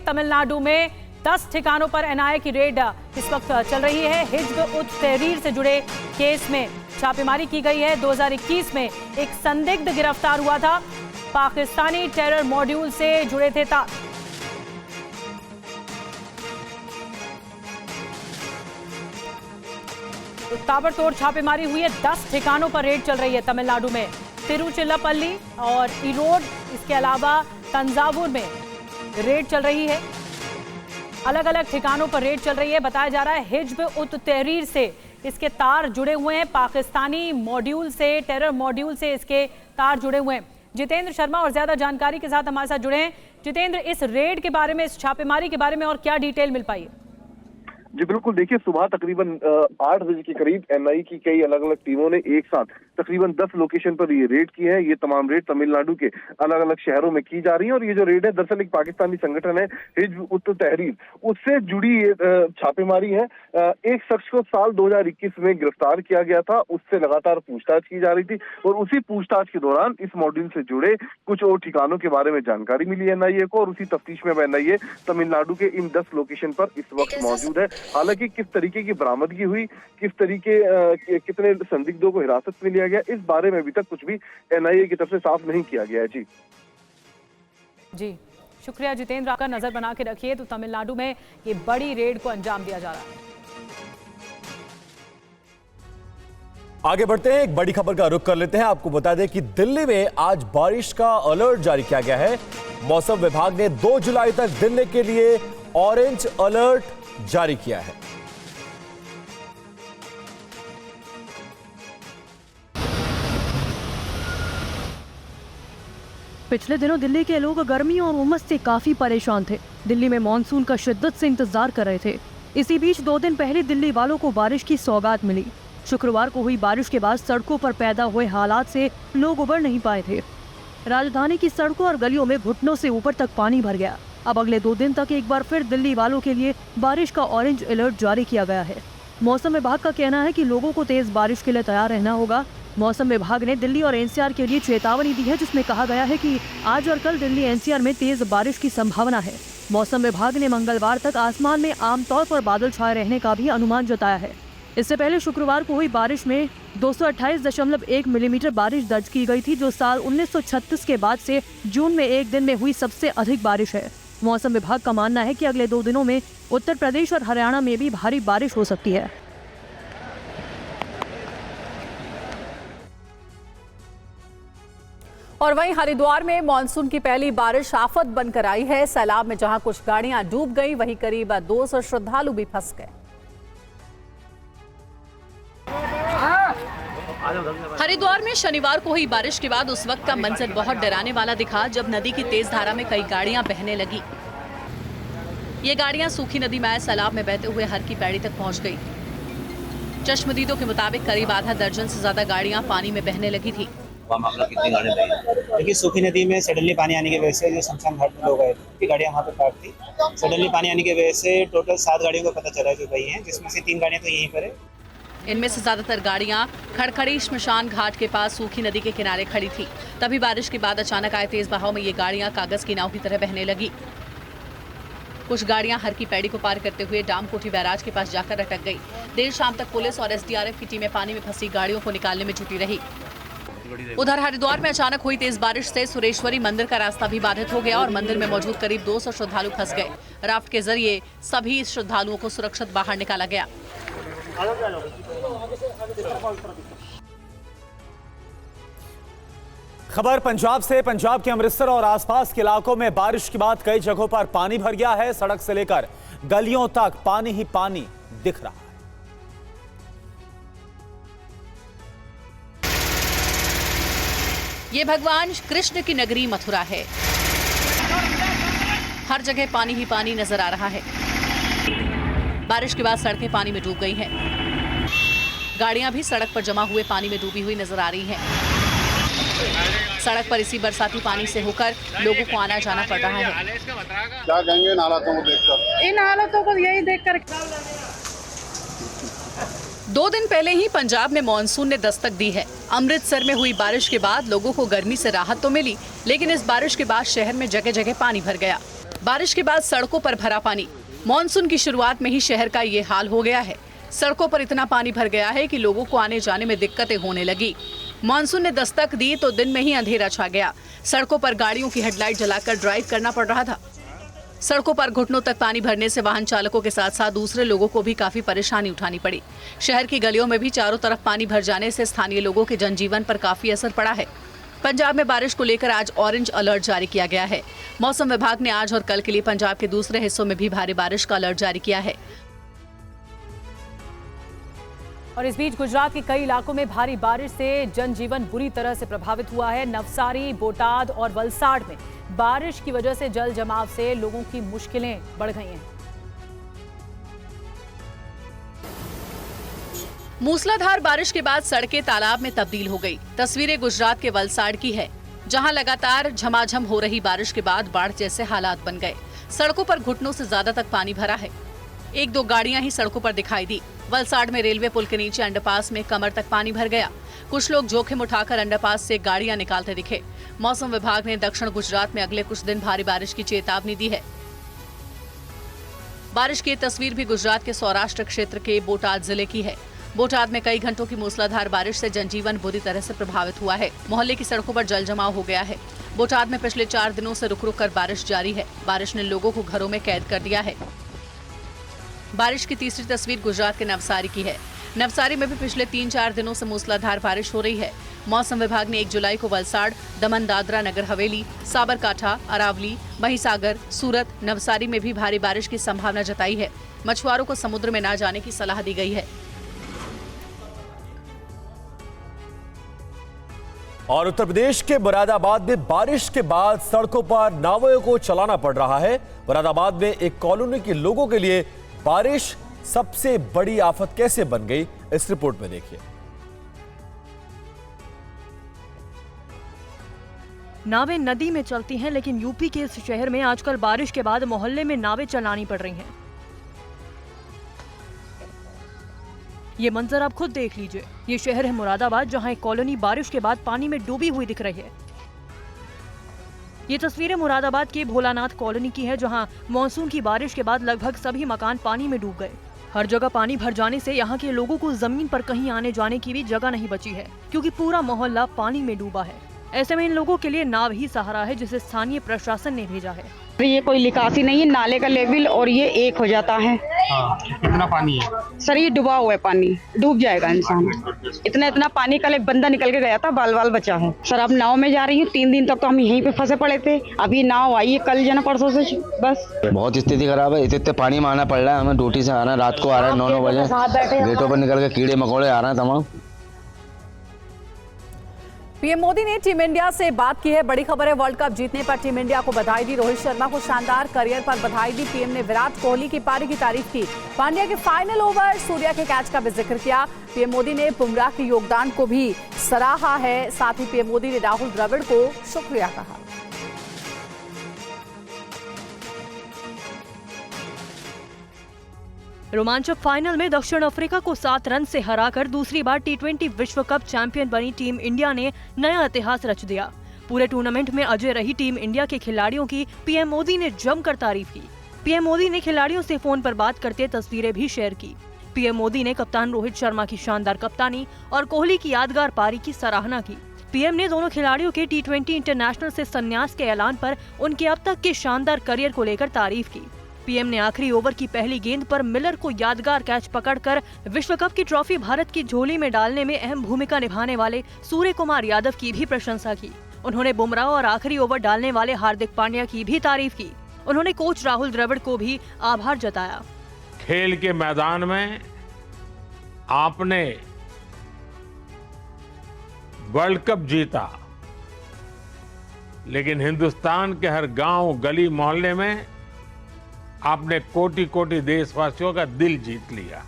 तमिलनाडु में 10 ठिकानों पर एनआईए की रेड इस वक्त चल रही है। हिज्ब उत तहरीर से जुड़े केस में छापेमारी की गई है। 2021 में एक संदिग्ध गिरफ्तार हुआ था, पाकिस्तानी टेरर मॉड्यूल से जुड़े थे तार। ताबड़तोड़ छापेमारी हुई है। 10 ठिकानों पर रेड चल रही है तमिलनाडु में, तिरुचिरापल्ली और ईरोड, इसके अलावा तंजावुर में रेड चल रही है। अलग अलग ठिकानों पर रेड चल रही है। बताया जा रहा है हिज्ब उत तहरीर से इसके तार जुड़े हुए हैं, पाकिस्तानी मॉड्यूल से, टेरर मॉड्यूल से इसके तार जुड़े हुए हैं। जितेंद्र शर्मा और ज्यादा जानकारी के साथ हमारे साथ जुड़े हैं। जितेंद्र, इस रेड के बारे में, इस छापेमारी के बारे में और क्या डिटेल मिल पाई है? जी बिल्कुल, देखिए सुबह तकरीबन 8 बजे के करीब एनआईए की कई अलग अलग टीमों ने एक साथ तकरीबन 10 लोकेशन पर ये रेड की है। ये तमाम रेड तमिलनाडु के अलग अलग शहरों में की जा रही है और ये जो रेड है दरअसल एक पाकिस्तानी संगठन है हिज्ब उत तहरीर, उससे जुड़ी छापेमारी है। एक शख्स को साल 2021 में गिरफ्तार किया गया था, उससे लगातार पूछताछ की जा रही थी और उसी पूछताछ के दौरान इस मॉड्यूल से जुड़े कुछ और ठिकानों के बारे में जानकारी मिली एनआईए को और उसी तफ्तीश में एनआईए तमिलनाडु के इन 10 लोकेशन पर इस वक्त मौजूद है। हालांकि किस तरीके की बरामदगी हुई, किस तरीके कितने संदिग्धों को हिरासत में लिया गया, इस बारे में अभी तक कुछ भी एनआईए की तरफ से साफ नहीं किया गया है। जी शुक्रिया जितेंद्र, आपका नजर बना के रखिए। तो तमिलनाडु में ये बड़ी रेड को अंजाम दिया जा रहा है। आगे बढ़ते हैं, एक बड़ी खबर का रुख कर लेते हैं। आपको बता दें कि दिल्ली में आज बारिश का अलर्ट जारी किया गया है। मौसम विभाग ने 2 जुलाई तक दिल्ली के लिए ऑरेंज अलर्ट जारी किया है। पिछले दिनों दिल्ली के लोग गर्मी और उमस से काफी परेशान थे। दिल्ली में मॉनसून का शिद्दत से इंतजार कर रहे थे। इसी बीच 2 दिन पहले दिल्ली वालों को बारिश की सौगात मिली। शुक्रवार को हुई बारिश के बाद सड़कों पर पैदा हुए हालात से लोग उबर नहीं पाए थे। राजधानी की सड़कों और गलियों में घुटनों से ऊपर तक पानी भर गया। अब अगले 2 दिन तक एक बार फिर दिल्ली वालों के लिए बारिश का ऑरेंज अलर्ट जारी किया गया है। मौसम विभाग का कहना है कि लोगों को तेज बारिश के लिए तैयार रहना होगा। मौसम विभाग ने दिल्ली और एनसीआर के लिए चेतावनी दी है, जिसमें कहा गया है कि आज और कल दिल्ली एनसीआर में तेज बारिश की संभावना है। मौसम विभाग ने मंगलवार तक आसमान में आमतौर पर बादल छाए रहने का भी अनुमान जताया है। इससे पहले शुक्रवार को हुई बारिश में 228.1 मिलीमीटर बारिश दर्ज की गई थी, जो साल 1936 के बाद से जून में एक दिन में हुई सबसे अधिक बारिश है। मौसम विभाग का मानना है कि अगले 2 दिनों में उत्तर प्रदेश और हरियाणा में भी भारी बारिश हो सकती है। और वहीं हरिद्वार में मानसून की पहली बारिश आफत बनकर आई है। सैलाब में जहां कुछ गाड़ियां डूब गई, वहीं करीब 200 श्रद्धालु भी फंस गए। हरिद्वार में शनिवार को हुई बारिश के बाद उस वक्त का मंजर बहुत डराने वाला दिखा, जब नदी की तेज धारा में कई गाड़ियां बहने लगी। ये गाड़ियां सूखी नदी में आए सैलाब में बहते हुए हर की पैड़ी तक पहुंच गई। चश्मदीदों के मुताबिक करीब आधा दर्जन से ज्यादा गाड़ियां पानी में बहने लगी थी। मामला कितनी गाड़ियां लगी, क्योंकि सूखी नदी में सडनली पानी आने की वजह से जो शमशान घाट में लोग आए थे, गाड़ियां वहाँ पे पार्क थी। सडनली पानी आने की वजह से टोटल 7 गाड़ियों का पता चला जो गई हैं, जिसमें से 3 गाड़ियां तो यहीं पर है। इनमें से ज्यादातर गाड़ियां खड़खड़ी श्मशान घाट के पास सूखी नदी के किनारे खड़ी थी। तभी बारिश के बाद अचानक आए तेज बहाव में ये गाड़ियां कागज की नाव की तरह बहने लगी। कुछ गाड़ियां हर की पैड़ी को पार करते हुए डामकोठी बैराज के पास जाकर अटक गई। देर शाम तक पुलिस और एसडीआरएफ की टीमें पानी में फंसी गाड़ियों को निकालने में जुटी रही। उधर हरिद्वार में अचानक हुई तेज बारिश से सुरेश्वरी मंदिर का रास्ता भी बाधित हो गया और मंदिर में मौजूद करीब 200 श्रद्धालु फंस गए। राफ्ट के जरिए सभी श्रद्धालुओं को सुरक्षित बाहर निकाला गया। खबर पंजाब से। पंजाब के अमृतसर और आसपास के इलाकों में बारिश के बाद कई जगहों पर पानी भर गया है। सड़क से लेकर गलियों तक पानी ही पानी दिख रहा है। ये भगवान कृष्ण की नगरी मथुरा है। हर जगह पानी ही पानी नजर आ रहा है। बारिश के बाद सड़कें पानी में डूब गई हैं। गाड़ियां भी सड़क पर जमा हुए पानी में डूबी हुई नजर आ रही हैं। सड़क पर इसी बरसाती पानी से होकर लोगों को आना जाना पड़ रहा है। क्या कहेंगे इन हालातों को देखकर? इन हालातों को यही देखकर 2 दिन पहले ही पंजाब में मॉनसून ने दस्तक दी है। अमृतसर में हुई बारिश के बाद लोगों को गर्मी से राहत तो मिली, लेकिन इस बारिश के बाद शहर में जगह जगह पानी भर गया। बारिश के बाद सड़कों पर भरा पानी। मॉनसून की शुरुआत में ही शहर का ये हाल हो गया है। सड़कों पर इतना पानी भर गया है कि लोगों को आने जाने में दिक्कतें होने लगी। मॉनसून ने दस्तक दी तो दिन में ही अंधेरा छा गया। सड़कों पर गाड़ियों की हेडलाइट जलाकर ड्राइव करना पड़ रहा था। सड़कों पर घुटनों तक पानी भरने से वाहन चालकों के साथ साथ दूसरे लोगों को भी काफी परेशानी उठानी पड़ी। शहर की गलियों में भी चारों तरफ पानी भर जाने से स्थानीय लोगों के जनजीवन पर काफी असर पड़ा है। पंजाब में बारिश को लेकर आज ऑरेंज अलर्ट जारी किया गया है। मौसम विभाग ने आज और कल के लिए पंजाब के दूसरे हिस्सों में भी भारी बारिश का अलर्ट जारी किया है। और इस बीच गुजरात के कई इलाकों में भारी बारिश से जनजीवन बुरी तरह से प्रभावित हुआ है। नवसारी, बोटाद और वलसाड़ में बारिश की वजह से जल जमाव से लोगों की मुश्किलें बढ़ गई हैं। मूसलाधार बारिश के बाद सड़कें तालाब में तब्दील हो गई। तस्वीरें गुजरात के वलसाड़ की है, जहां लगातार झमाझम हो रही बारिश के बाद बाढ़ जैसे हालात बन गए। सड़कों पर घुटनों से ज्यादा तक पानी भरा है। एक दो गाड़ियां ही सड़कों पर दिखाई दी। वलसाड़ में रेलवे पुल के नीचे अंडरपास में कमर तक पानी भर गया। कुछ लोग जोखिम उठाकर अंडरपास से गाड़ियां निकालते दिखे। मौसम विभाग ने दक्षिण गुजरात में अगले कुछ दिन भारी बारिश की चेतावनी दी है। बारिश की तस्वीर भी गुजरात के सौराष्ट्र क्षेत्र के बोटाद जिले की है। बोटाद में कई घंटों की मूसलाधार बारिश से जनजीवन बुरी तरह से प्रभावित हुआ है। मोहल्ले की सड़कों पर जल जमाव हो गया है। बोटाद में पिछले 4 दिनों से रुक रुक कर बारिश जारी है। बारिश ने लोगों को घरों में कैद कर दिया है। बारिश की तीसरी तस्वीर गुजरात के नवसारी की है। नवसारी में भी पिछले 3-4 दिनों से मूसलाधार बारिश हो रही है। मौसम विभाग ने 1 जुलाई को वलसाड़, दमन दादरा नगर हवेली, साबरकांठा, अरावली, महिसागर, सूरत, नवसारी में भी भारी बारिश की संभावना जताई है। मछुआरों को समुद्र में न जाने की सलाह दी गई है। और उत्तर प्रदेश के मुरादाबाद में बारिश के बाद सड़कों पर नावों को चलाना पड़ रहा है। मुरादाबाद में एक कॉलोनी के लोगों के लिए बारिश सबसे बड़ी आफत कैसे बन गई, इस रिपोर्ट में देखिए। नावें नदी में चलती हैं, लेकिन यूपी के इस शहर में आजकल बारिश के बाद मोहल्ले में नावें चलानी पड़ रही हैं। ये मंजर आप खुद देख लीजिए। ये शहर है मुरादाबाद, जहां एक कॉलोनी बारिश के बाद पानी में डूबी हुई दिख रही है। ये तस्वीरें मुरादाबाद के भोलानाथ कॉलोनी की है, जहां मॉनसून की बारिश के बाद लगभग सभी मकान पानी में डूब गए। हर जगह पानी भर जाने से यहाँ के लोगों को जमीन पर कहीं आने जाने की भी जगह नहीं बची है, क्योंकि पूरा मोहल्ला पानी में डूबा है। ऐसे में इन लोगों के लिए नाव ही सहारा है, जिसे स्थानीय प्रशासन ने भेजा है। ये कोई निकासी नहीं है, नाले का लेवल और ये एक हो जाता है। कितना पानी है सर? ये डूबा हुआ है, पानी डूब जाएगा इंसान। इतना पानी, कल एक बंदा निकल के गया था, बाल बाल बचा है। सर अब नाव में जा रही हूँ। 3 दिन तक तो हम यहीं पे फंसे पड़े थे। अभी नाव आई है कल जना परसों से। बस बहुत स्थिति खराब है। इतने पानी में आना पड़ रहा है हमें। ड्यूटी से आना, रात को आ रहा है 9-9 बजे। गेटों पर निकल के कीड़े मकोड़े आ रहे हैं तमाम। पीएम मोदी ने टीम इंडिया से बात की है। बड़ी खबर है, वर्ल्ड कप जीतने पर टीम इंडिया को बधाई दी। रोहित शर्मा को शानदार करियर पर बधाई दी। पीएम ने विराट कोहली की पारी की तारीफ की। पांड्या के फाइनल ओवर, सूर्या के कैच का भी जिक्र किया। पीएम मोदी ने बुमराह के योगदान को भी सराहा है। साथ ही पीएम मोदी ने राहुल द्रविड़ को शुक्रिया कहा। रोमांचक फाइनल में दक्षिण अफ्रीका को 7 रन से हराकर दूसरी बार T20 विश्व कप चैंपियन बनी टीम इंडिया ने नया इतिहास रच दिया। पूरे टूर्नामेंट में अजय रही टीम इंडिया के खिलाड़ियों की पीएम मोदी ने जमकर तारीफ की। पीएम मोदी ने खिलाड़ियों से फोन पर बात करते तस्वीरें भी शेयर की। पीएम मोदी ने कप्तान रोहित शर्मा की शानदार कप्तानी और कोहली की यादगार पारी की सराहना की। पीएम ने दोनों खिलाड़ियों के T20 इंटरनेशनल से संन्यास के ऐलान पर उनके अब तक के शानदार करियर को लेकर तारीफ की। पीएम ने आखिरी ओवर की पहली गेंद पर मिलर को यादगार कैच पकड़कर विश्व कप की ट्रॉफी भारत की झोली में डालने में अहम भूमिका निभाने वाले सूर्य कुमार यादव की भी प्रशंसा की। उन्होंने बुमराह और आखिरी ओवर डालने वाले हार्दिक पांड्या की भी तारीफ की। उन्होंने कोच राहुल द्रविड़ को भी आभार जताया। खेल के मैदान में आपने वर्ल्ड कप जीता, लेकिन हिंदुस्तान के हर गांव, गली, मोहल्ले में आपने कोटि कोटि देशवासियों का दिल जीत लिया।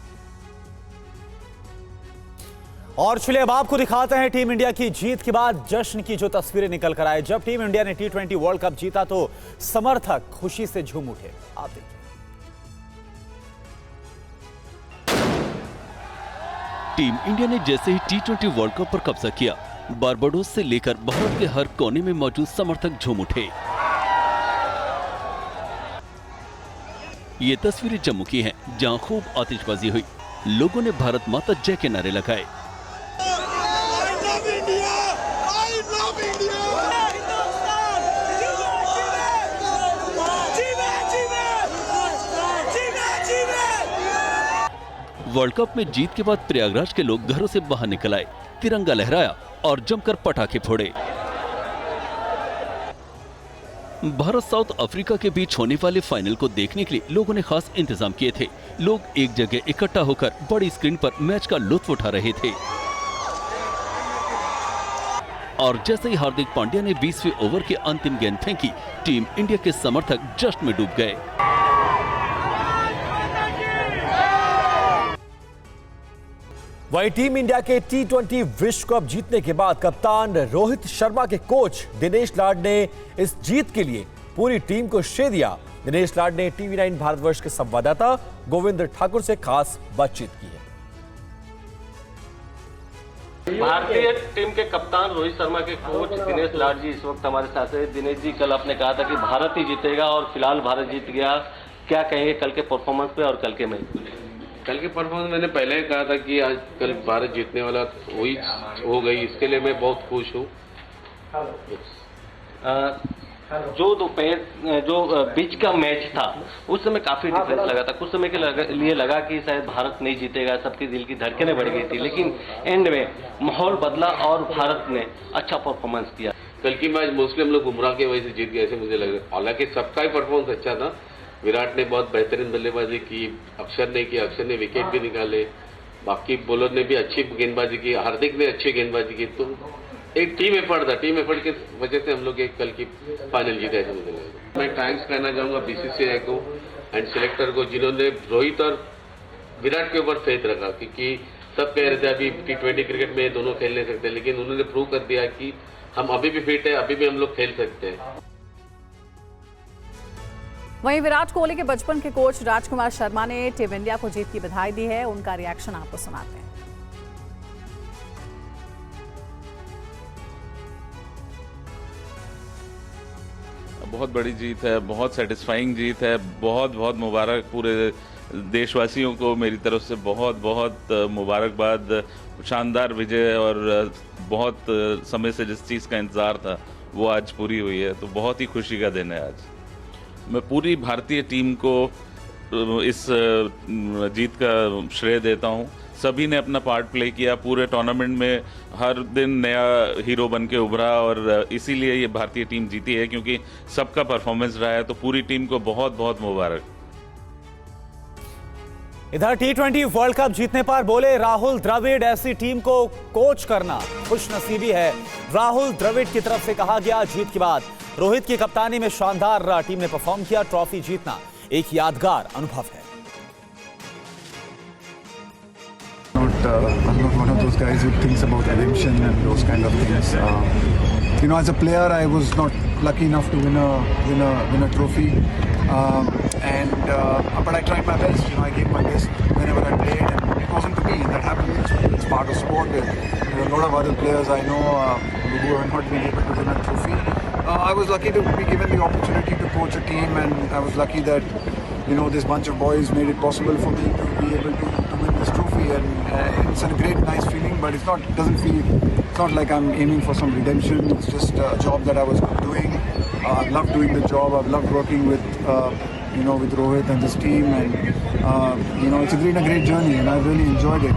और चलिए अब आपको दिखाते हैं टीम इंडिया की जीत के बाद जश्न की जो तस्वीरें निकल कर आए। जब टीम इंडिया ने T20 वर्ल्ड कप जीता तो समर्थक खुशी से झूम उठे। आप देखिए। टीम इंडिया ने जैसे ही T20 वर्ल्ड कप पर कब्जा किया, बारबाडोस से लेकर भारत के हर कोने में मौजूद समर्थक झूम उठे। ये तस्वीरें जम्मू की हैं, जहां खूब आतिशबाजी हुई। लोगों ने भारत माता जय के नारे लगाए। वर्ल्ड कप में जीत के बाद प्रयागराज के लोग घरों से बाहर निकल आए, तिरंगा लहराया और जमकर पटाखे फोड़े। भारत साउथ अफ्रीका के बीच होने वाले फाइनल को देखने के लिए लोगों ने खास इंतजाम किए थे। लोग एक जगह इकट्ठा होकर बड़ी स्क्रीन पर मैच का लुत्फ उठा रहे थे। और जैसे ही हार्दिक पांड्या ने 20वें ओवर के अंतिम गेंद फेंकी, टीम इंडिया के समर्थक जश्न में डूब गए। वहीं टीम इंडिया के T20 विश्व कप जीतने के बाद कप्तान रोहित शर्मा के कोच दिनेश लाड ने इस जीत के लिए पूरी टीम को श्रेय दिया। दिनेश लाड ने TV9 भारतवर्ष के संवाददाता गोविंद ठाकुर से खास बातचीत की है। भारतीय टीम के कप्तान रोहित शर्मा के कोच दिनेश लाड जी इस वक्त हमारे साथ है। दिनेश जी, कल आपने कहा था कि भारत ही जीतेगा और फिलहाल भारत जीत गया, क्या कहेंगे कल के परफॉर्मेंस पे और कल के मैच पे? कल के परफॉर्मेंस मैंने पहले ही कहा था कि आज कल भारत जीतने वाला हो गई, इसके लिए मैं बहुत खुश हूँ। जो बीच का मैच था उस समय काफी डिफरेंस लगा था। कुछ समय के लिए लगा कि शायद भारत नहीं जीतेगा, सबके दिल की धड़कनें बढ़ गई थी, लेकिन एंड में माहौल बदला और भारत ने अच्छा परफॉर्मेंस किया। कल की मैच मोस्टली हम लोग बुमराह की वजह से जीत गए ऐसे मुझे लग रहा है। हालांकि सबका ही परफॉर्मेंस अच्छा था। विराट ने बहुत बेहतरीन बल्लेबाजी की, अक्षर ने की, अक्षर ने विकेट भी निकाले, बाकी बॉलर ने भी अच्छी गेंदबाजी की, हार्दिक ने अच्छी गेंदबाजी की। तो एक टीम एफर्ट था, टीम एफर्ट की वजह से हम लोग एक कल की फाइनल जीते ऐसा मुझे लगा। मैं थैंक्स कहना चाहूँगा BCCI को एंड सिलेक्टर को, जिन्होंने रोहित और विराट के ऊपर फेथ रखा, क्योंकि सब कह रहे थे अभी T20 क्रिकेट में दोनों खेल नहीं सकते, लेकिन उन्होंने प्रूव कर दिया कि हम अभी भी फिट है, अभी भी हम लोग खेल सकते हैं। वहीं विराट कोहली के बचपन के कोच राजकुमार शर्मा ने टीम इंडिया को जीत की बधाई दी है। उनका रिएक्शन आपको सुनाते हैं। बहुत बड़ी जीत है, बहुत सेटिस्फाइंग जीत है। बहुत बहुत मुबारक पूरे देशवासियों को मेरी तरफ से बहुत बहुत मुबारकबाद। शानदार विजय और बहुत समय से जिस चीज़ का इंतज़ार था वो आज पूरी हुई है, तो बहुत ही खुशी का दिन है आज। मैं पूरी भारतीय टीम को इस जीत का श्रेय देता हूं। सभी ने अपना पार्ट प्ले किया पूरे टूर्नामेंट में, हर दिन नया हीरो बन के उभरा और इसीलिए ये भारतीय टीम जीती है, क्योंकि सबका परफॉर्मेंस रहा है। तो पूरी टीम को बहुत बहुत मुबारक। इधर T20 वर्ल्ड कप जीतने पर बोले राहुल द्रविड़, ऐसी टीम को कोच करना खुशनसीबी है। राहुल द्रविड़ की तरफ से कहा गया, जीत के बाद रोहित की कप्तानी में शानदार टीम ने परफॉर्म किया, ट्रॉफी जीतना एक यादगार अनुभव है। I'm not one of those guys who thinks about redemption and those kind of things. You know, as a player, I was not lucky enough to win a trophy, but I tried my best. You know, I gave my best whenever I played, and it wasn't to be. That happens. It's part of sport. There are a lot of other players I know who have not been able to win a trophy. I was lucky to be given the opportunity to coach a team, and I was lucky that this bunch of boys made it possible for me to be able to win this trophy, and it's a great, nice feeling. But it's not like I'm aiming for some redemption. It's just a job that I was doing. I love doing the job. I've loved working with with Rohit and this team, and it's been a great journey, and I've really enjoyed it.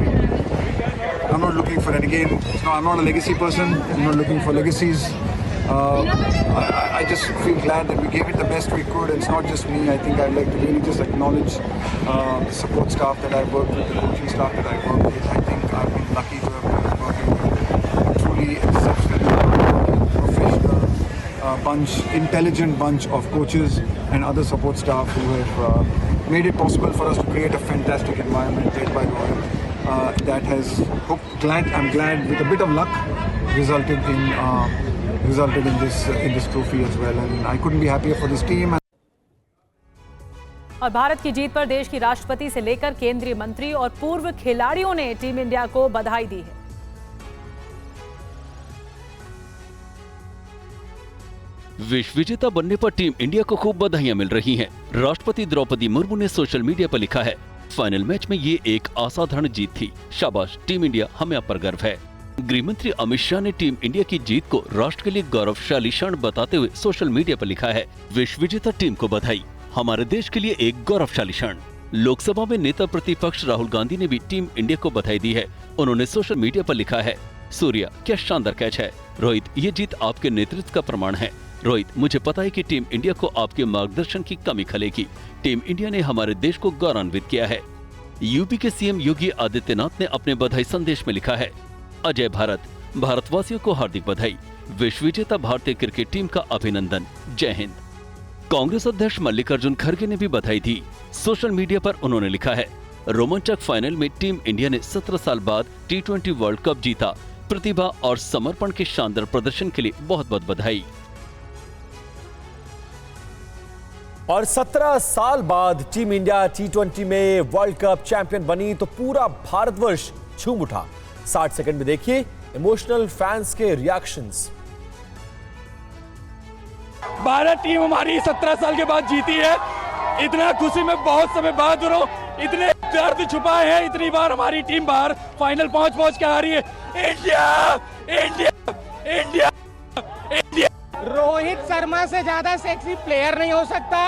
I'm not looking for it again. I'm not a legacy person. I'm not looking for legacies. I just feel glad that we gave it the best we could. It's not just me. I think I'd like to really just acknowledge the support staff that I've worked with, the coaching staff that I've worked with. I think I've been lucky to have been working with a truly exceptional, professional bunch, intelligent bunch of coaches and other support staff who have made it possible for us to create a fantastic environment led by Rohit. That has, I'm glad, with a bit of luck, resulted in this trophy as well, and I couldn't be happier for this team. और भारत की जीत पर देश की राष्ट्रपति से लेकर केंद्रीय मंत्री और पूर्व खिलाड़ियों ने टीम इंडिया को बधाई दी है। विश्व विजेता बनने पर टीम इंडिया को खूब बधाइयां मिल रही हैं। राष्ट्रपति द्रौपदी मुर्मू ने सोशल मीडिया पर लिखा है, फाइनल मैच में ये एक असाधारण जीत थी। शाबाश टीम इंडिया, हमें आप पर गर्व है। गृह मंत्री अमित शाह ने टीम इंडिया की जीत को राष्ट्र के लिए गौरवशाली क्षण बताते हुए सोशल मीडिया पर लिखा है, विश्व विजेता टीम को बधाई, हमारे देश के लिए एक गौरवशाली क्षण। लोकसभा में नेता प्रतिपक्ष राहुल गांधी ने भी टीम इंडिया को बधाई दी है। उन्होंने सोशल मीडिया पर लिखा है, सूर्या क्या शानदार कैच है। रोहित, ये जीत आपके नेतृत्व का प्रमाण है। रोहित, मुझे पता है कि टीम इंडिया को आपके मार्गदर्शन की कमी खलेगी। टीम इंडिया ने हमारे देश को गौरवान्वित किया है। यूपी के सीएम योगी आदित्यनाथ ने अपने बधाई संदेश में लिखा है, अजय भारत, भारतवासियों को हार्दिक बधाई, विश्व विजेता भारतीय क्रिकेट टीम का अभिनंदन, जय हिंद। कांग्रेस अध्यक्ष मल्लिकार्जुन खड़गे ने भी बधाई दी। सोशल मीडिया पर उन्होंने लिखा है, रोमांचक फाइनल में टीम इंडिया ने 17 साल बाद T20 वर्ल्ड कप जीता। प्रतिभा और समर्पण के शानदार प्रदर्शन के लिए बहुत बहुत बधाई। और 17 साल बाद टीम इंडिया T20 में वर्ल्ड कप चैंपियन बनी तो पूरा भारतवर्ष झूम उठा। 60 सेकंड में देखिए इमोशनल फैंस के रिएक्शंस। भारत टीम हमारी 17 साल के बाद जीती है। इतना खुशी में बहुत समय बाद हो, इतने दर्द छुपाए हैं। इतनी बार हमारी टीम बाहर फाइनल पहुंच के आ रही है। India India India India. Rohit Sharma से ज्यादा सेक्सी प्लेयर नहीं हो सकता।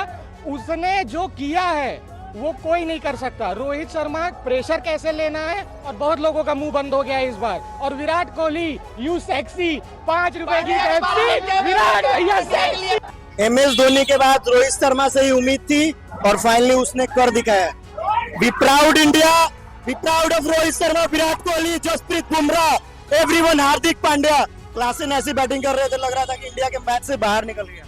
उसने जो किया है वो कोई नहीं कर सकता। रोहित शर्मा प्रेशर कैसे लेना है, और बहुत लोगों का मुंह बंद हो गया है इस बार। और विराट कोहली, यू सेक्सी, 5 रुपए की पेप्सी, विराट भैया सेक्सी। MS धोनी के बाद रोहित शर्मा से ही उम्मीद थी और फाइनली उसने कर दिखाया। Be proud India, be proud of Rohit Sharma, Virat Kohli, Jasprit Bumrah, everyone, Hardik Pandya. Klaasen ऐसी बैटिंग कर रहे थे, लग रहा था कि इंडिया के मैच से बाहर निकल गया,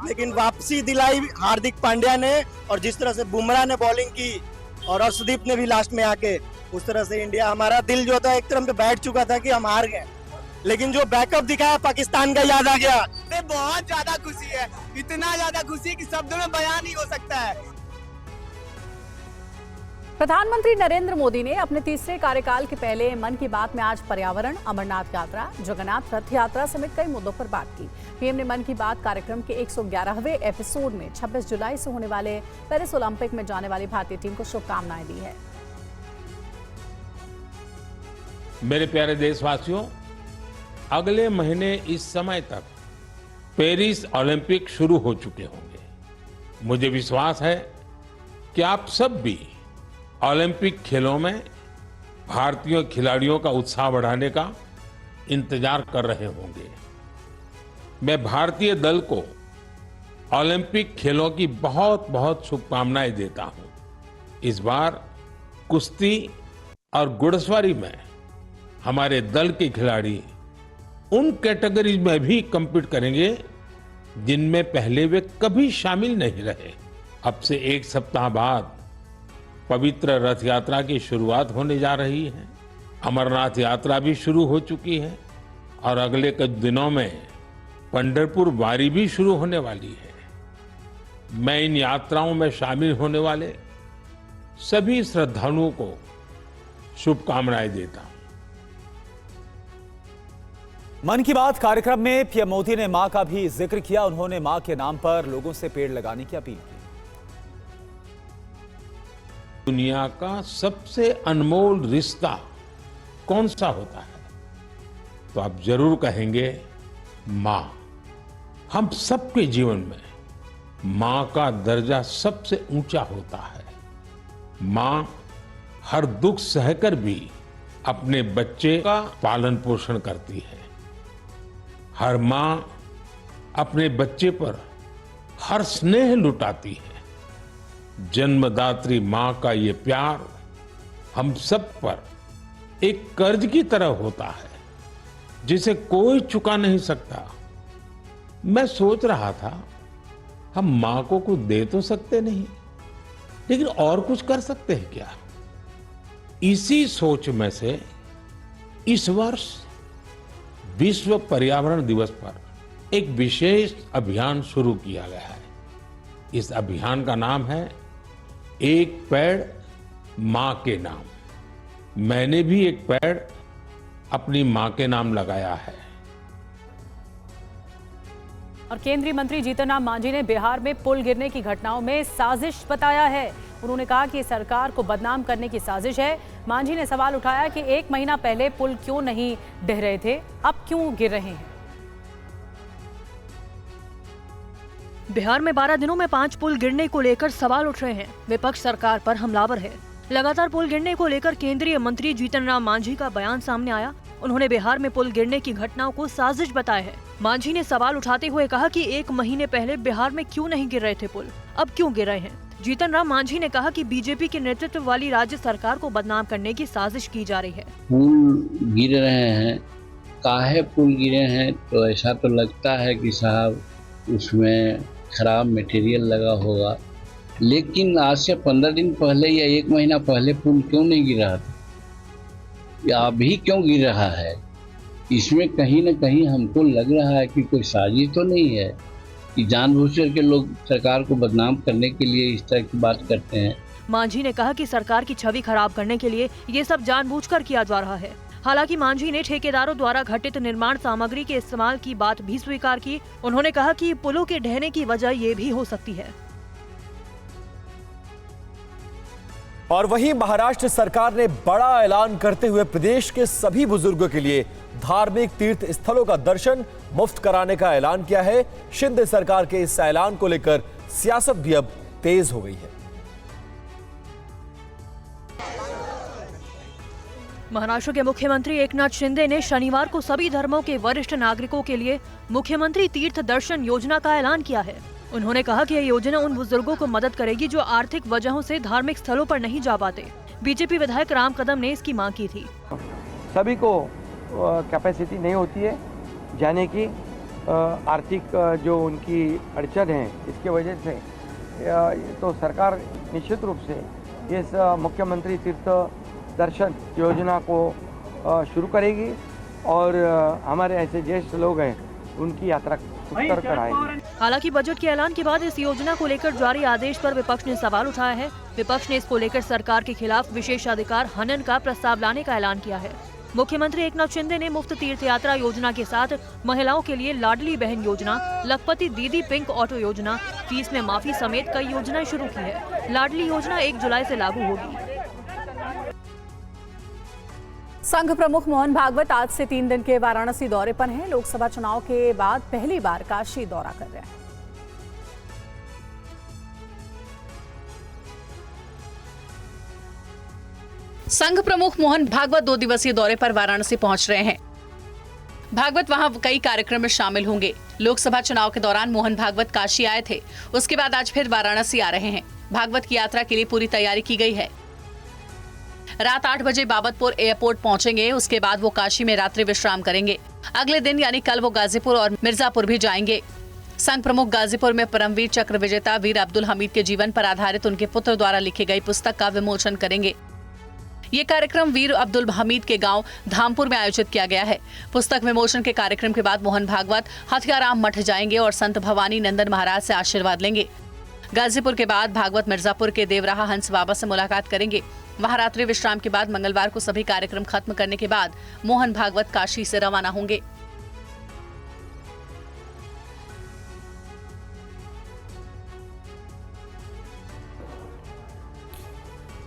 लेकिन वापसी दिलाई हार्दिक पांड्या ने। और जिस तरह से बुमराह ने बॉलिंग की और अर्शदीप ने भी लास्ट में आके, उस तरह से इंडिया, हमारा दिल जो था एक तरफ पे बैठ चुका था कि हम हार गए, लेकिन जो बैकअप दिखाया पाकिस्तान का याद आ गया। बहुत ज्यादा खुशी है, इतना ज्यादा खुशी कि शब्दों में बयान नहीं हो सकता है। प्रधानमंत्री नरेंद्र मोदी ने अपने तीसरे कार्यकाल के पहले मन की बात में आज पर्यावरण, अमरनाथ यात्रा, जगन्नाथ रथ यात्रा समेत कई मुद्दों पर बात की। पीएम ने मन की बात कार्यक्रम के 111वें एपिसोड में 26 जुलाई से होने वाले पेरिस ओलंपिक में जाने वाली भारतीय टीम को शुभकामनाएं दी है। मेरे प्यारे देशवासियों, अगले महीने इस समय तक पेरिस ओलंपिक शुरू हो चुके होंगे। मुझे विश्वास है कि आप सब भी ओलंपिक खेलों में भारतीय खिलाड़ियों का उत्साह बढ़ाने का इंतजार कर रहे होंगे। मैं भारतीय दल को ओलंपिक खेलों की बहुत बहुत शुभकामनाएं देता हूं। इस बार कुश्ती और घुड़सवारी में हमारे दल के खिलाड़ी उन कैटेगरीज में भी कम्पीट करेंगे जिनमें पहले वे कभी शामिल नहीं रहे। अब से एक सप्ताह बाद पवित्र रथ यात्रा की शुरुआत होने जा रही है। अमरनाथ यात्रा भी शुरू हो चुकी है और अगले कुछ दिनों में पंढरपुर वारी भी शुरू होने वाली है। मैं इन यात्राओं में शामिल होने वाले सभी श्रद्धालुओं को शुभकामनाएं देता हूं। मन की बात कार्यक्रम में पीएम मोदी ने मां का भी जिक्र किया। उन्होंने मां के नाम पर लोगों से पेड़ लगाने की अपील की। दुनिया का सबसे अनमोल रिश्ता कौन सा होता है? तो आप जरूर कहेंगे मां। हम सबके जीवन में मां का दर्जा सबसे ऊंचा होता है। मां हर दुख सहकर भी अपने बच्चे का पालन पोषण करती है। हर मां अपने बच्चे पर हर स्नेह लुटाती है। जन्मदात्री मां का ये प्यार हम सब पर एक कर्ज की तरह होता है जिसे कोई चुका नहीं सकता। मैं सोच रहा था हम मां को कुछ दे तो सकते नहीं, लेकिन और कुछ कर सकते हैं क्या? इसी सोच में से इस वर्ष विश्व पर्यावरण दिवस पर एक विशेष अभियान शुरू किया गया है। इस अभियान का नाम है एक पेड़ मां के नाम। मैंने भी एक पेड़ अपनी मां के नाम लगाया है। और केंद्रीय मंत्री जीतन राम मांझी ने बिहार में पुल गिरने की घटनाओं में साजिश बताया है। उन्होंने कहा कि सरकार को बदनाम करने की साजिश है। मांझी ने सवाल उठाया कि 1 महीना पहले पुल क्यों नहीं ढह रहे थे, अब क्यों गिर रहे हैं। बिहार में 12 दिनों में 5 पुल गिरने को लेकर सवाल उठ रहे हैं। विपक्ष सरकार पर हमलावर है। लगातार पुल गिरने को लेकर केंद्रीय मंत्री जीतन राम मांझी का बयान सामने आया। उन्होंने बिहार में पुल गिरने की घटनाओं को साजिश बताया है। मांझी ने सवाल उठाते हुए कहा कि 1 महीने पहले बिहार में क्यों नहीं गिर रहे थे पुल, अब क्यों गिर रहे हैं। जीतन राम मांझी ने कहा कि बीजेपी के नेतृत्व वाली राज्य सरकार को बदनाम करने की साजिश की जा रही है। पुल गिर रहे हैं, काहे पुल गिरे हैं, तो ऐसा तो लगता है कि साहब उसमें खराब मटेरियल लगा होगा, लेकिन आज से 15 दिन पहले या 1 महीना पहले पुल क्यों नहीं गिर रहा था या अभी क्यों गिर रहा है। इसमें कहीं न कहीं हमको लग रहा है कि कोई साजिश तो नहीं है कि जानबूझकर के लोग सरकार को बदनाम करने के लिए इस तरह की बात करते हैं। मांझी ने कहा कि सरकार की छवि खराब करने के लिए ये सब जानबूझकर किया जा रहा है। हालांकि मांझी ने ठेकेदारों द्वारा घटित निर्माण सामग्री के इस्तेमाल की बात भी स्वीकार की। उन्होंने कहा कि पुलों के ढहने की वजह ये भी हो सकती है। और वहीं महाराष्ट्र सरकार ने बड़ा ऐलान करते हुए प्रदेश के सभी बुजुर्गों के लिए धार्मिक तीर्थ स्थलों का दर्शन मुफ्त कराने का ऐलान किया है। शिंदे सरकार के इस ऐलान को लेकर सियासत भी अब तेज हो गई है। महाराष्ट्र के मुख्यमंत्री एकनाथ शिंदे ने शनिवार को सभी धर्मों के वरिष्ठ नागरिकों के लिए मुख्यमंत्री तीर्थ दर्शन योजना का ऐलान किया है। उन्होंने कहा कि यह योजना उन बुजुर्गों को मदद करेगी जो आर्थिक वजहों से धार्मिक स्थलों पर नहीं जा पाते। बीजेपी विधायक राम कदम ने इसकी मांग की थी। सभी को कैपेसिटी नहीं होती है जाने की, आर्थिक जो उनकी अड़चन है इसके वजह से, तो सरकार निश्चित रूप से इस मुख्यमंत्री तीर्थ दर्शन योजना को शुरू करेगी और हमारे ऐसे ज्येष्ठ लोग हैं उनकी यात्रा सुकर कराएगी। हालांकि बजट के ऐलान के बाद इस योजना को लेकर जारी आदेश पर विपक्ष ने सवाल उठाया है। विपक्ष ने इसको लेकर सरकार के खिलाफ विशेषाधिकार हनन का प्रस्ताव लाने का ऐलान किया है। मुख्यमंत्री एकनाथ शिंदे ने मुफ्त तीर्थ यात्रा योजना के साथ महिलाओं के लिए लाडली बहन योजना, लखपति दीदी पिंक ऑटो योजना, फीस में माफी समेत कई योजनाएं शुरू की है। लाडली योजना 1 जुलाई से लागू होगी। संघ प्रमुख मोहन भागवत आज से 3 दिन के वाराणसी दौरे पर हैं। लोकसभा चुनाव के बाद पहली बार काशी दौरा कर रहे हैं। संघ प्रमुख मोहन भागवत 2 दिवसीय दौरे पर वाराणसी पहुंच रहे हैं। भागवत वहां कई कार्यक्रम में शामिल होंगे। लोकसभा चुनाव के दौरान मोहन भागवत काशी आए थे, उसके बाद आज फिर वाराणसी आ रहे हैं। भागवत की यात्रा के लिए पूरी तैयारी की गई है। रात 8 बजे बाबतपुर एयरपोर्ट पहुंचेंगे। उसके बाद वो काशी में रात्रि विश्राम करेंगे। अगले दिन यानी कल वो गाजीपुर और मिर्जापुर भी जाएंगे। संघ प्रमुख गाजीपुर में परमवीर चक्र विजेता वीर अब्दुल हमीद के जीवन पर आधारित उनके पुत्र द्वारा लिखी गई पुस्तक का विमोचन करेंगे। ये कार्यक्रम वीर अब्दुल हमीद के गांव धामपुर में आयोजित किया गया है। पुस्तक विमोचन के कार्यक्रम के बाद मोहन भागवत हथियाराम मठ जाएंगे और संत भवानी नंदन महाराज से आशीर्वाद लेंगे। गाजीपुर के बाद भागवत मिर्जापुर के देवराहा हंस बाबा से मुलाकात करेंगे। वहां रात्रि विश्राम के बाद मंगलवार को सभी कार्यक्रम खत्म करने के बाद मोहन भागवत काशी से रवाना होंगे।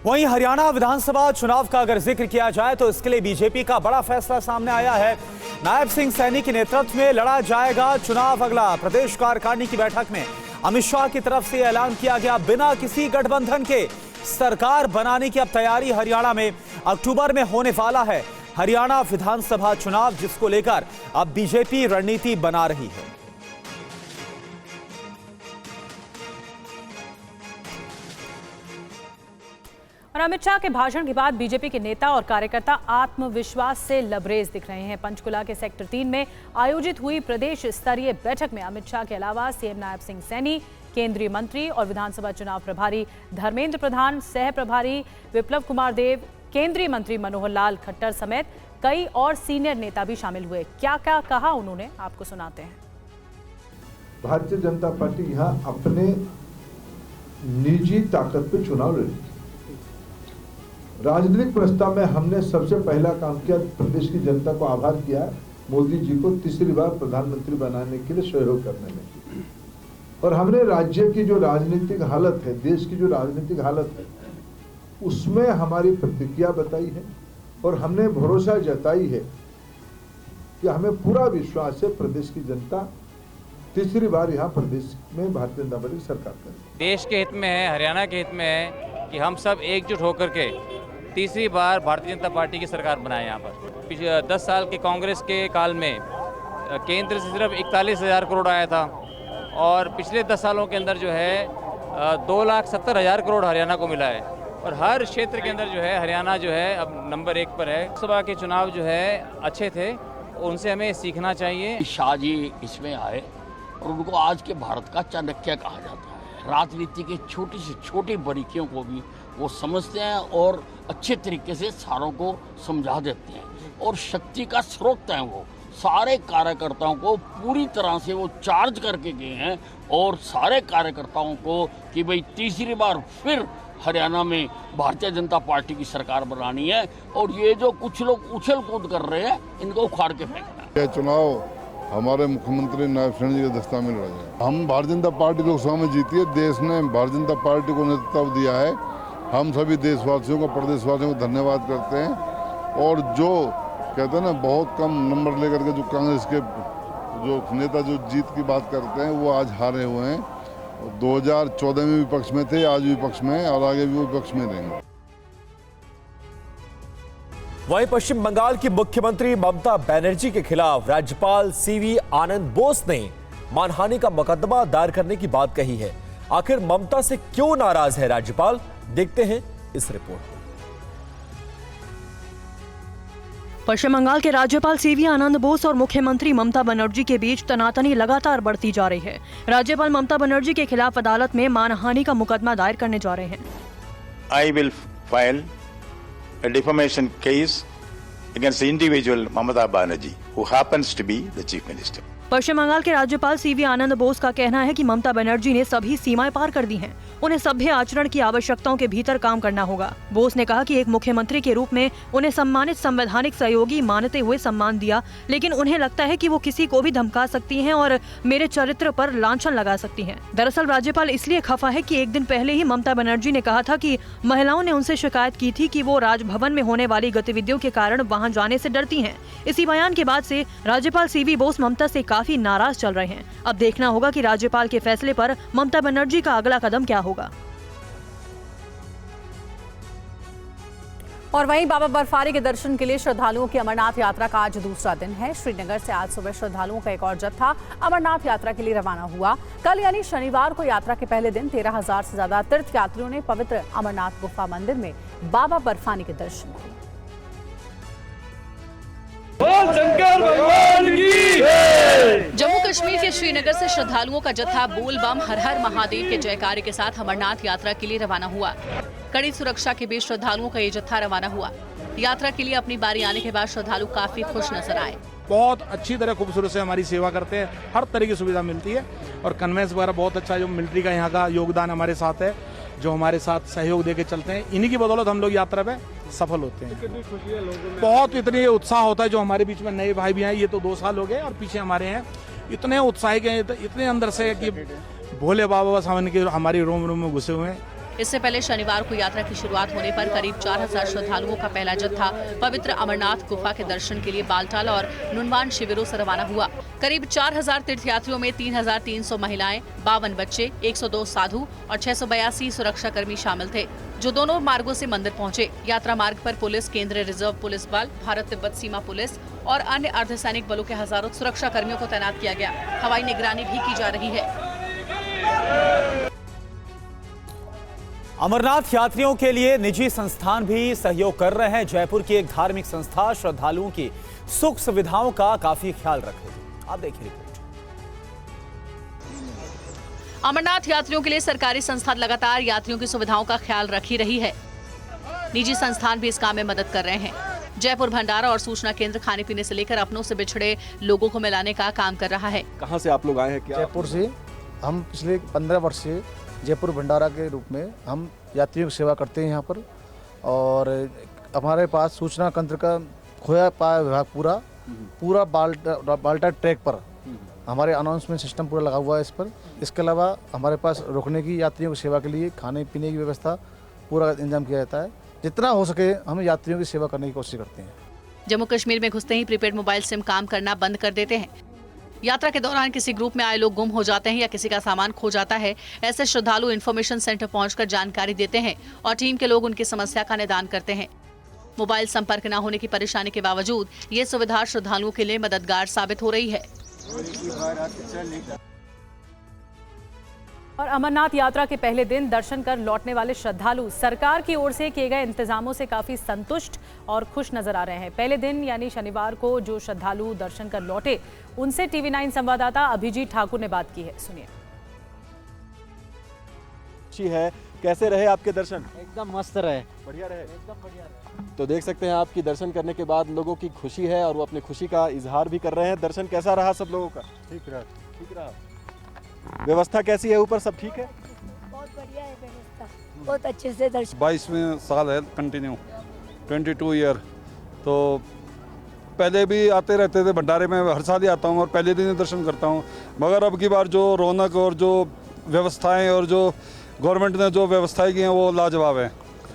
वहीं हरियाणा विधानसभा चुनाव का अगर जिक्र किया जाए तो इसके लिए बीजेपी का बड़ा फैसला सामने आया है। नायब सिंह सैनी के नेतृत्व में लड़ा जाएगा चुनाव। अगला प्रदेश कार्यकारिणी की बैठक में अमित शाह की तरफ से ऐलान किया गया, बिना किसी गठबंधन के सरकार बनाने की अब तैयारी हरियाणा में अक्टूबर में होने वाला है। हरियाणा विधानसभा चुनाव जिसको लेकर अब बीजेपी रणनीति बना रही है। और अमित शाह के भाषण के बाद बीजेपी के नेता और कार्यकर्ता आत्मविश्वास से लबरेज दिख रहे हैं। पंचकुला के सेक्टर 3 में आयोजित हुई प्रदेश स्तरीय बैठक में अमित शाह के अलावा सीएम नायब सिंह सैनी, केंद्रीय मंत्री और विधानसभा चुनाव प्रभारी धर्मेंद्र प्रधान, सह प्रभारी विप्लव कुमार देव, केंद्रीय मंत्री मनोहर लाल खट्टर समेत कई और सीनियर नेता भी शामिल हुए। क्या क्या कहा उन्होंने, आपको सुनाते हैं। भारतीय जनता पार्टी यहाँ अपने निजी ताकत पे चुनाव लड़ी। राजनीतिक प्रस्ताव में हमने सबसे पहला काम किया, प्रदेश की जनता को आभार किया मोदी जी को तीसरी बार प्रधानमंत्री बनाने के लिए सहयोग करने में। और हमने राज्य की जो राजनीतिक हालत है, देश की जो राजनीतिक हालत है, उसमें हमारी प्रतिक्रिया बताई है और हमने भरोसा जताई है कि हमें पूरा विश्वास है प्रदेश की जनता तीसरी बार यहाँ प्रदेश में भारतीय जनता पार्टी सरकार करेगी। देश के हित में है, हरियाणा के हित में है कि हम सब एकजुट होकर के तीसरी बार भारतीय जनता पार्टी की सरकार बनाए। यहाँ पर पिछले 10 साल के कांग्रेस के काल में केंद्र से सिर्फ 41,000 करोड़ आया था और पिछले 10 सालों के अंदर जो है 2,70,000 करोड़ हरियाणा को मिला है और हर क्षेत्र के अंदर जो है हरियाणा जो है अब नंबर 1 पर है। लोकसभा के चुनाव जो है अच्छे थे, उनसे हमें सीखना चाहिए। शाह जी इसमें आए और उनको आज के भारत का चाणक्य कहा जाता है। राजनीति के छोटी से छोटी बारीकियों को भी वो समझते हैं और अच्छे तरीके से सारों को समझा देते हैं और शक्ति का स्रोत है। वो सारे कार्यकर्ताओं को पूरी तरह से वो चार्ज करके गए हैं और सारे कार्यकर्ताओं को कि भाई तीसरी बार फिर हरियाणा में भारतीय जनता पार्टी की सरकार बनानी है और ये जो कुछ लोग उछल कूद कर रहे हैं इनको उखाड़ के फेंकना है। यह चुनाव हमारे मुख्यमंत्री नायब सेना जी के दस्ता में लड़ा है। हम भारतीय जनता पार्टी लोकसभा में जीती है, देश ने भारतीय जनता पार्टी को नेतृत्व दिया है। हम सभी देशवासियों को, प्रदेशवासियों को धन्यवाद करते हैं और जो कहते हैं ना बहुत कम नंबर लेकर के जो कांग्रेस के जो नेता जो जीत की बात करते हैं वो आज हारे हुए हैं। 2014 में विपक्ष में थे, आज विपक्ष में और आगे भी विपक्ष में रहेंगे। वहीं पश्चिम बंगाल की मुख्यमंत्री ममता बनर्जी के खिलाफ राज्यपाल सीवी आनंद बोस ने मानहानि का मुकदमा दायर करने की बात कही है। आखिर ममता से क्यों नाराज है राज्यपाल, देखते हैं इस रिपोर्ट में। पश्चिम बंगाल के राज्यपाल सीवी आनंद बोस और मुख्यमंत्री ममता बनर्जी के बीच तनातनी लगातार बढ़ती जा रही है। राज्यपाल ममता बनर्जी के खिलाफ अदालत में मानहानि का मुकदमा दायर करने जा रहे हैं। I will file a defamation case against the individual Mamata Banerjee, who happens to be the Chief Minister. पश्चिम बंगाल के राज्यपाल सीवी आनंद बोस का कहना है कि ममता बनर्जी ने सभी सीमाएं पार कर दी हैं। उन्हें सभ्य आचरण की आवश्यकताओं के भीतर काम करना होगा। बोस ने कहा कि एक मुख्यमंत्री के रूप में उन्हें सम्मानित संवैधानिक सहयोगी मानते हुए सम्मान दिया, लेकिन उन्हें लगता है कि वो किसी को भी धमका सकती हैं और मेरे चरित्र पर लांछन लगा सकती हैं। दरअसल राज्यपाल इसलिए खफा है कि एक दिन पहले ही ममता बनर्जी ने कहा था कि महिलाओं ने उनसे शिकायत की थी कि वो राजभवन में होने वाली गतिविधियों के कारण वहाँ जाने से डरती हैं। इसी बयान के बाद से राज्यपाल सीवी बोस ममता से काफी नाराज चल रहे हैं। अब देखना होगा कि राज्यपाल के फैसले पर ममता बनर्जी का अगला कदम क्या होगा। और वहीं बाबा बर्फानी के दर्शन के लिए श्रद्धालुओं की अमरनाथ यात्रा का आज दूसरा दिन है। श्रीनगर से आज सुबह श्रद्धालुओं का एक और जत्था अमरनाथ यात्रा के लिए रवाना हुआ। कल यानी शनिवार को यात्रा के पहले दिन 13,000 से ज्यादा तीर्थ यात्रियों ने पवित्र अमरनाथ गुफा मंदिर में बाबा बर्फानी के दर्शन किए। शंकर भगवान की। जम्मू कश्मीर के श्रीनगर से श्रद्धालुओं का जत्था बोल बम हर हर महादेव के जयकारे के साथ अमरनाथ यात्रा के लिए रवाना हुआ। कड़ी सुरक्षा के बीच श्रद्धालुओं का ये जत्था रवाना हुआ। यात्रा के लिए अपनी बारी आने के बाद श्रद्धालु काफी खुश नजर आए। बहुत अच्छी तरह खूबसूरत से हमारी सेवा करते हैं, हर तरह की सुविधा मिलती है और कन्वेंस वगैरह बहुत अच्छा, जो मिलिट्री का यहाँ का योगदान हमारे साथ है, जो हमारे साथ सहयोग देके चलते हैं, इन्हीं की बदौलत हम लोग यात्रा पे सफल होते हैं। कितनी खुशी है लोगों में, बहुत इतनी उत्साह होता है। जो हमारे बीच में नए भाई भी हैं, ये तो 2 साल हो गए और पीछे हमारे हैं, इतने उत्साहित हैं, इतने अंदर से कि भोले बाबा बस हमारी रोम रोम में घुसे हुए हैं। इससे पहले शनिवार को यात्रा की शुरुआत होने पर करीब 4,000 श्रद्धालुओं का पहला जत्था पवित्र अमरनाथ गुफा के दर्शन के लिए बालटाल और नुनवान शिविरों से रवाना हुआ। करीब 4,000 तीर्थयात्रियों में 3,300 महिलाएं, 52 बच्चे, 102 साधु और 682 सुरक्षा कर्मी शामिल थे, जो दोनों मार्गों से मंदिर पहुंचे। यात्रा मार्ग पर पुलिस, केंद्रीय रिजर्व पुलिस बल, भारत तिब्बत सीमा पुलिस और अन्य अर्धसैनिक बलों के हजारों सुरक्षा कर्मियों को तैनात किया गया। हवाई निगरानी भी की जा रही है। अमरनाथ यात्रियों के लिए निजी संस्थान भी सहयोग कर रहे हैं। जयपुर की एक धार्मिक संस्था श्रद्धालुओं की सुख सुविधाओं का काफी ख्याल रख रही है। आप देखिए रिपोर्ट। अमरनाथ यात्रियों के लिए सरकारी संस्था लगातार यात्रियों की सुविधाओं का ख्याल रख ही रही है। निजी संस्थान भी इस काम में मदद कर रहे हैं। जयपुर भंडारा और सूचना केंद्र खाने पीने से लेकर अपनों से बिछड़े लोगों को मिलाने का काम कर रहा है। कहां से आप लोग आए हैं? क्या जयपुर से। हम पिछले 15 वर्ष से जयपुर भंडारा के रूप में हम यात्रियों की सेवा करते हैं यहाँ पर, और हमारे पास सूचना तंत्र का खोया पाया विभाग पूरा पूरा बाल्टा ट्रैक पर हमारे अनाउंसमेंट सिस्टम पूरा लगा हुआ है इस पर। इसके अलावा हमारे पास रुकने की, यात्रियों की सेवा के लिए खाने पीने की व्यवस्था पूरा इंतजाम किया जाता है। जितना हो सके हम यात्रियों की सेवा करने की कोशिश करते हैं। जम्मू कश्मीर में घुसते ही प्रीपेड मोबाइल सिम काम करना बंद कर देते हैं। यात्रा के दौरान किसी ग्रुप में आए लोग गुम हो जाते हैं या किसी का सामान खो जाता है। ऐसे श्रद्धालु इन्फॉर्मेशन सेंटर पहुंचकर जानकारी देते हैं और टीम के लोग उनकी समस्या का निदान करते हैं। मोबाइल संपर्क न होने की परेशानी के बावजूद ये सुविधा श्रद्धालुओं के लिए मददगार साबित हो रही है। और अमरनाथ यात्रा के पहले दिन दर्शन कर लौटने वाले श्रद्धालु सरकार की ओर से किए गए इंतजामों से काफी संतुष्ट और खुश नजर आ रहे हैं। पहले दिन यानी शनिवार को जो श्रद्धालु दर्शन कर लौटे, उनसे TV9 संवाददाता अभिजीत ठाकुर ने बात की है, सुनिए। है, कैसे रहे आपके दर्शन? एकदम मस्त रहे, बढ़िया रहे, एकदम बढ़िया रहे। तो देख सकते हैं आपकी दर्शन करने के बाद लोगों की खुशी है और वो अपनी खुशी का इजहार भी कर रहे हैं। दर्शन कैसा रहा सब लोगों का? ठीक रहा, ठीक रहा। व्यवस्था कैसी है ऊपर, सब ठीक है? बहुत बढ़िया है व्यवस्था, बहुत अच्छे से दर्शन। 22वें साल है कंटिन्यू, 22 ईयर। तो पहले भी आते रहते थे भंडारे में, हर साल ही आता हूँ और पहले दिन ही दर्शन करता हूँ। मगर अब की बार जो रौनक और जो व्यवस्थाएं और जो गवर्नमेंट ने जो व्यवस्थाएं की हैं वो लाजवाब है।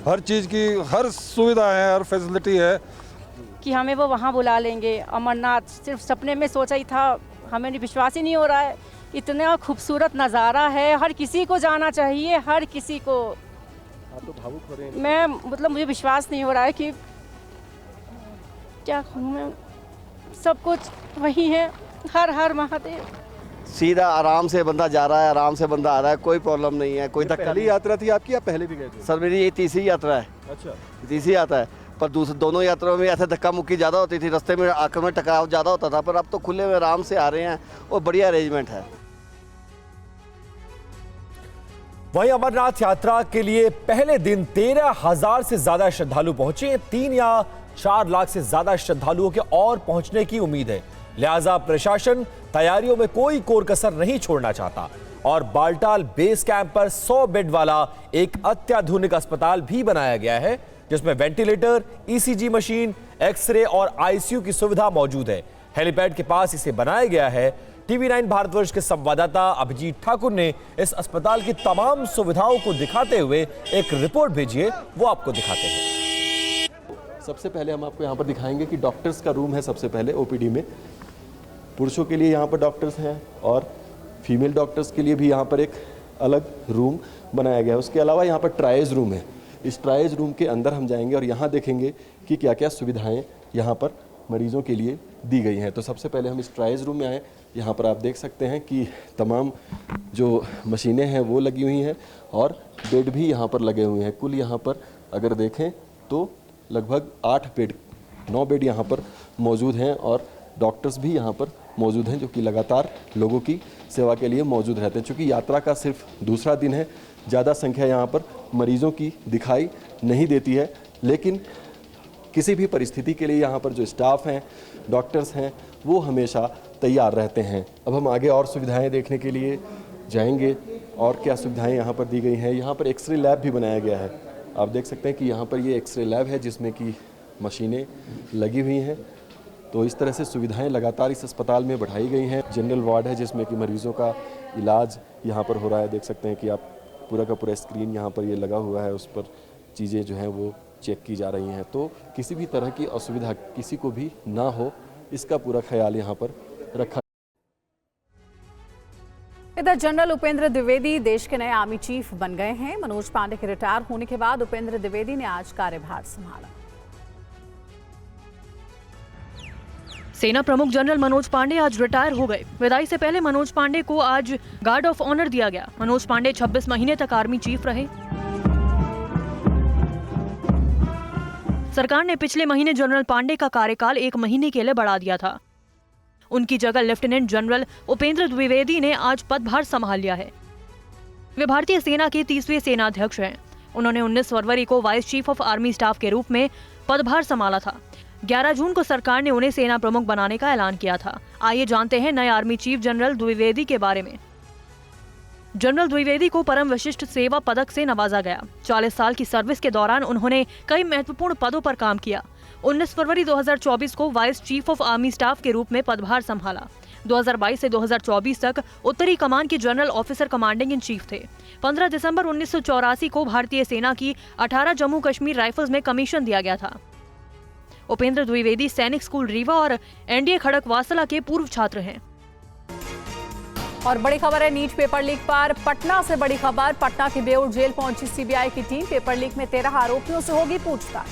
हर चीज़ की हर सुविधा है, हर फैसिलिटी है कि हमें वो वहाँ बुला लेंगे। अमरनाथ सिर्फ सपने में सोचा ही था, हमें विश्वास ही नहीं हो रहा है। इतना खूबसूरत नज़ारा है, हर किसी को जाना चाहिए, हर किसी को। आप तो भावुक हो रहे हैं। मैं मतलब मुझे विश्वास नहीं हो रहा है कि क्या कहूँ मैं, सब कुछ वही है। हर हर महादेव। सीधा आराम से बंदा जा रहा है, आराम से बंदा आ रहा है, कोई प्रॉब्लम नहीं है, कोई धक्का। पहली यात्रा थी आपकी या पहले भी गए थे? सर मेरी ये तीसरी यात्रा है। अच्छा, तीसरी यात्रा है, पर दोनों यात्राओं में ऐसे धक्का मुक्की ज़्यादा होती थी, रास्ते में आकर में टकराव ज़्यादा होता था, पर अब तो खुले में आराम से आ रहे हैं और बढ़िया अरेंजमेंट है। वहीं अमरनाथ यात्रा के लिए पहले दिन 13,000 से ज्यादा श्रद्धालु पहुंचे। 3 या 4 लाख से ज्यादा श्रद्धालुओं के और पहुंचने की उम्मीद है। लिहाजा प्रशासन तैयारियों में कोई कोर कसर नहीं छोड़ना चाहता और बालटाल बेस कैंप पर 100 बेड वाला एक अत्याधुनिक अस्पताल भी बनाया गया है, जिसमें वेंटिलेटर, ECG मशीन, एक्सरे और ICU की सुविधा मौजूद है। हेलीपैड के पास इसे बनाया गया है। TV9 भारतवर्ष के संवाददाता अभिजीत ठाकुर ने इस अस्पताल की तमाम सुविधाओं को दिखाते हुए एक रिपोर्ट भेजी है, वो आपको दिखाते हैं। सबसे पहले हम आपको यहाँ पर दिखाएंगे कि डॉक्टर्स का रूम है। सबसे पहले OPD में पुरुषों के लिए यहाँ पर डॉक्टर्स हैं और फीमेल डॉक्टर्स के लिए भी यहाँ पर एक अलग रूम बनाया गया है। उसके अलावा यहाँ पर ट्रायज रूम है। इस ट्रायज रूम के अंदर हम जाएंगे और यहाँ देखेंगे कि क्या क्या सुविधाएं यहाँ पर मरीजों के लिए दी गई हैं। तो सबसे पहले हम इस ट्रायज रूम में आए। यहाँ पर आप देख सकते हैं कि तमाम जो मशीनें हैं वो लगी हुई हैं और बेड भी यहाँ पर लगे हुए हैं। कुल यहाँ पर अगर देखें तो लगभग 9 बेड यहाँ पर मौजूद हैं और डॉक्टर्स भी यहाँ पर मौजूद हैं, जो कि लगातार लोगों की सेवा के लिए मौजूद रहते हैं। चूँकि यात्रा का सिर्फ दूसरा दिन है, ज़्यादा संख्या यहाँ पर मरीजों की दिखाई नहीं देती है, लेकिन किसी भी परिस्थिति के लिए यहाँ पर जो स्टाफ हैं, डॉक्टर्स हैं, वो हमेशा तैयार रहते हैं। अब हम आगे और सुविधाएं देखने के लिए जाएंगे और क्या सुविधाएं यहाँ पर दी गई हैं। यहाँ पर एक्सरे लैब भी बनाया गया है। आप देख सकते हैं कि यहाँ पर ये एक्सरे लैब है जिसमें कि मशीनें लगी हुई हैं। तो इस तरह से सुविधाएं लगातार इस अस्पताल में बढ़ाई गई हैं। जनरल वार्ड है जिसमें कि मरीजों का इलाज यहाँ पर हो रहा है। देख सकते हैं कि आप पूरा का पूरा स्क्रीन यहाँ पर ये लगा हुआ है, उस पर चीज़ें जो हैं वो चेक की जा रही हैं। तो किसी भी तरह की असुविधा किसी को भी ना हो, इसका पूरा ख्याल यहाँ पर रखा। इधर जनरल उपेंद्र द्विवेदी देश के नए आर्मी चीफ बन गए हैं। मनोज पांडे के रिटायर होने के बाद उपेंद्र द्विवेदी ने आज कार्यभार संभाला। सेना प्रमुख जनरल मनोज पांडे आज रिटायर हो गए। विदाई से पहले मनोज पांडे को आज गार्ड ऑफ ऑनर दिया गया। मनोज पांडे 26 महीने तक आर्मी चीफ रहे। सरकार ने पिछले महीने जनरल पांडे का कार्यकाल 1 महीने के लिए बढ़ा दिया था। उनकी जगह लेफ्टिनेंट जनरल उपेंद्र द्विवेदी ने आज पदभार संभाल लिया है। वे भारतीय सेना के 30वें सेनाध्यक्ष हैं। उन्होंने 19 फरवरी को vice chief of army staff के रूप में पदभार संभाला था। 11 जून को सरकार ने उन्हें सेना प्रमुख बनाने का ऐलान किया था। आइए जानते हैं नए आर्मी चीफ जनरल द्विवेदी के बारे में। जनरल द्विवेदी को परम विशिष्ट सेवा पदक से नवाजा गया। 40 साल की सर्विस के दौरान उन्होंने कई महत्वपूर्ण पदों पर काम किया। 19 फरवरी 2024 को vice chief of army staff के रूप में पदभार संभाला। 2022 से 2024 तक उत्तरी कमान के general officer commanding in chief थे। 15 दिसंबर 1984 को भारतीय सेना की 18 जम्मू कश्मीर राइफल्स में कमीशन दिया गया था। उपेंद्र द्विवेदी सैनिक स्कूल रीवा और एनडीए खड़कवासला के पूर्व छात्र हैं। और बड़ी खबर है नीट पेपर लीक पर। पटना से बड़ी खबर, पटना की बेउर जेल पहुंची सीबीआई की टीम। पेपर लीक में 13 आरोपियों से होगी पूछताछ।